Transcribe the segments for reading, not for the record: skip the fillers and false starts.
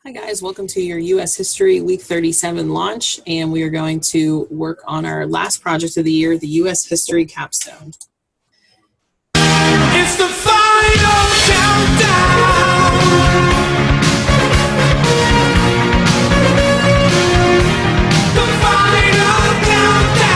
Hi guys, welcome to your U.S. History Week 37 launch, and we are going to work on our last project of the year, the U.S. History Capstone. It's the final countdown. The final countdown.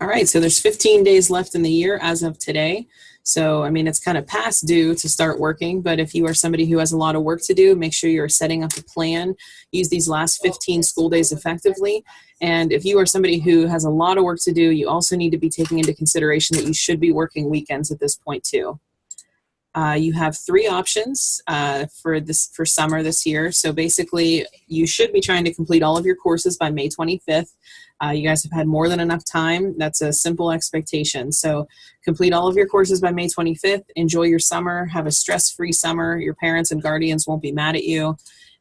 All right, so there's 15 days left in the year as of today. So, I mean, it's kind of past due to start working, but if you are somebody who has a lot of work to do, make sure you're setting up a plan. Use these last 15 school days effectively. And if you are somebody who has a lot of work to do, you also need to be taking into consideration that you should be working weekends at this point too. You have three options for summer this year. So basically, you should be trying to complete all of your courses by May 25th. You guys have had more than enough time. That's a simple expectation. So complete all of your courses by May 25th. Enjoy your summer. Have a stress-free summer. Your parents and guardians won't be mad at you,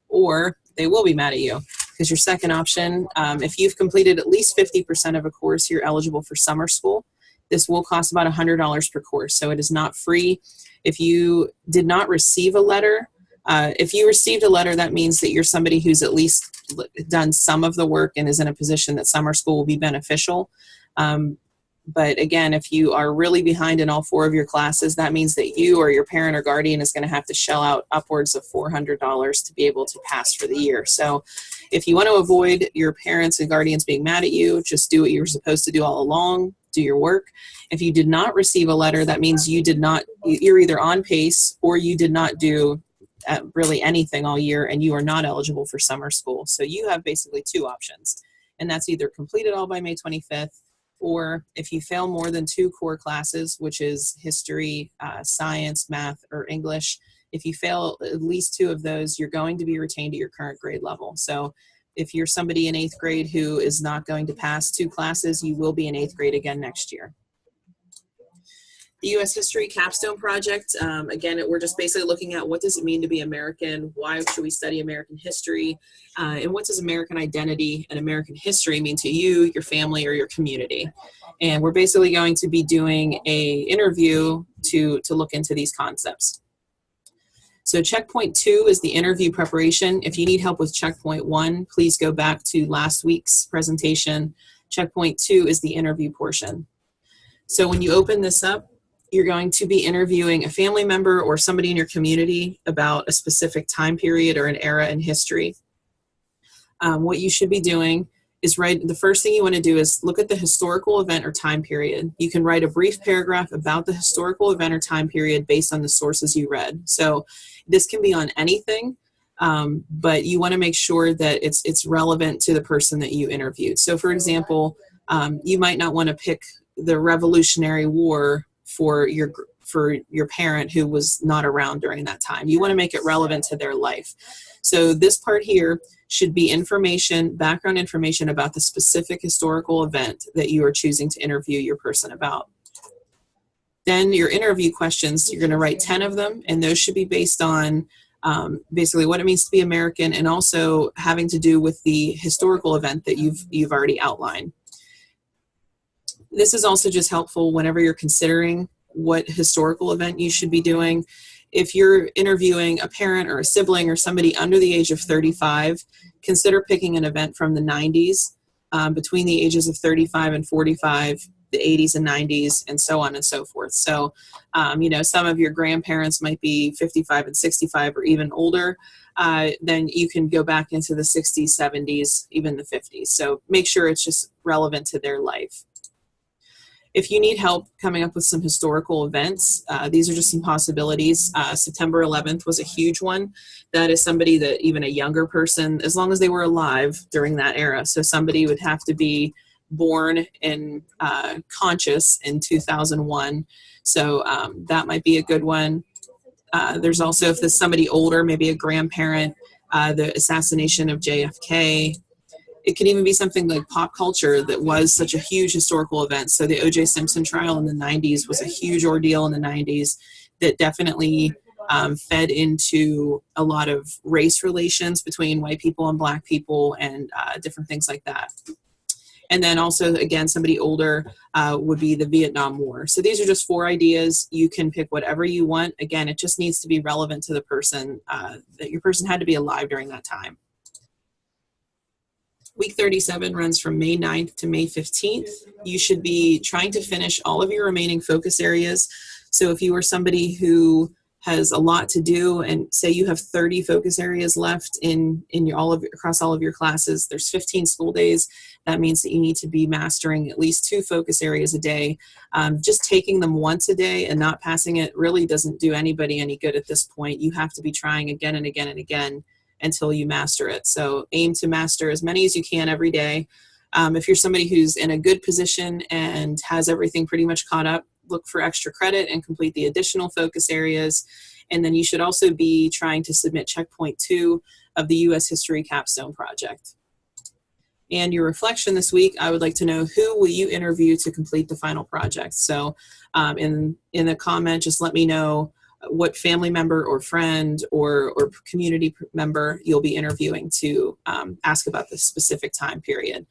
or they will be mad at you. Because your second option, if you've completed at least 50% of a course, you're eligible for summer school. This will cost about $100 per course, so it is not free. If you did not receive a letter, if you received a letter, that means that you're somebody who's at least done some of the work and is in a position that summer school will be beneficial. But again, if you are really behind in all four of your classes, that means that you or your parent or guardian is going to have to shell out upwards of $400 to be able to pass for the year. So if you want to avoid your parents and guardians being mad at you, just do what you were supposed to do all along. Do your work. If you did not receive a letter, that means you're either on pace or you did not do really anything all year and you are not eligible for summer school. So you have basically two options, and that's either complete it all by May 25th, or if you fail more than two core classes, which is history, science, math, or English, if you fail at least two of those, you're going to be retained at your current grade level. So if you're somebody in 8th grade who is not going to pass two classes, you will be in 8th grade again next year. The U.S. History Capstone Project, again, we're just basically looking at what does it mean to be American, why should we study American history, and what does American identity and American history mean to you, your family, or your community. And we're basically going to be doing an interview to look into these concepts. So checkpoint 2 is the interview preparation. If you need help with checkpoint 1, please go back to last week's presentation. Checkpoint 2 is the interview portion. So when you open this up, you're going to be interviewing a family member or somebody in your community about a specific time period or an era in history. What you should be doing is the first thing you want to do is look at the historical event or time period. You can write a brief paragraph about the historical event or time period based on the sources you read. So this can be on anything, but you want to make sure that it's relevant to the person that you interviewed. So for example, you might not want to pick the Revolutionary War for your parent who was not around during that time. You want to make it relevant to their life. So this part here should be background information about the specific historical event that you are choosing to interview your person about. Then your interview questions, you're going to write 10 of them, and those should be based on basically what it means to be American and also having to do with the historical event that you've already outlined. This is also just helpful whenever you're considering what historical event you should be doing. If you're interviewing a parent or a sibling or somebody under the age of 35, consider picking an event from the 90s, between the ages of 35 and 45, the 80s and 90s, and so on and so forth. So, some of your grandparents might be 55 and 65 or even older. Then you can go back into the 60s, 70s, even the 50s. So make sure it's just relevant to their life. If you need help coming up with some historical events, these are just some possibilities. September 11th was a huge one. That is somebody that even a younger person, as long as they were alive during that era. So somebody would have to be born and conscious in 2001. So that might be a good one. There's also, if there's somebody older, maybe a grandparent, the assassination of JFK. It could even be something like pop culture that was such a huge historical event. So the O.J. Simpson trial in the 90s was a huge ordeal in the 90s that definitely fed into a lot of race relations between white people and black people and different things like that. And then also, again, somebody older would be the Vietnam War. So these are just 4 ideas. You can pick whatever you want. Again, it just needs to be relevant to the person, that your person had to be alive during that time. Week 37 runs from May 9th to May 15th. You should be trying to finish all of your remaining focus areas. So if you are somebody who has a lot to do, and say you have 30 focus areas left in across all of your classes, there's 15 school days. That means that you need to be mastering at least 2 focus areas a day. Just taking them once a day and not passing it really doesn't do anybody any good at this point. You have to be trying again and again and again until you master it. So aim to master as many as you can every day. If you're somebody who's in a good position and has everything pretty much caught up, look for extra credit and complete the additional focus areas. And then you should also be trying to submit checkpoint 2 of the U.S. History Capstone Project. And your reflection this week, I would like to know, who will you interview to complete the final project? So in the comment, just let me know what family member or friend or community member you'll be interviewing to ask about this specific time period.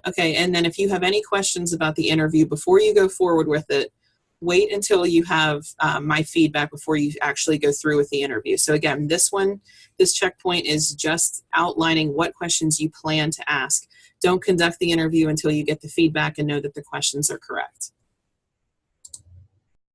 Okay, and then if you have any questions about the interview before you go forward with it, wait until you have my feedback before you actually go through with the interview. So again, this checkpoint is just outlining what questions you plan to ask. Don't conduct the interview until you get the feedback and know that the questions are correct.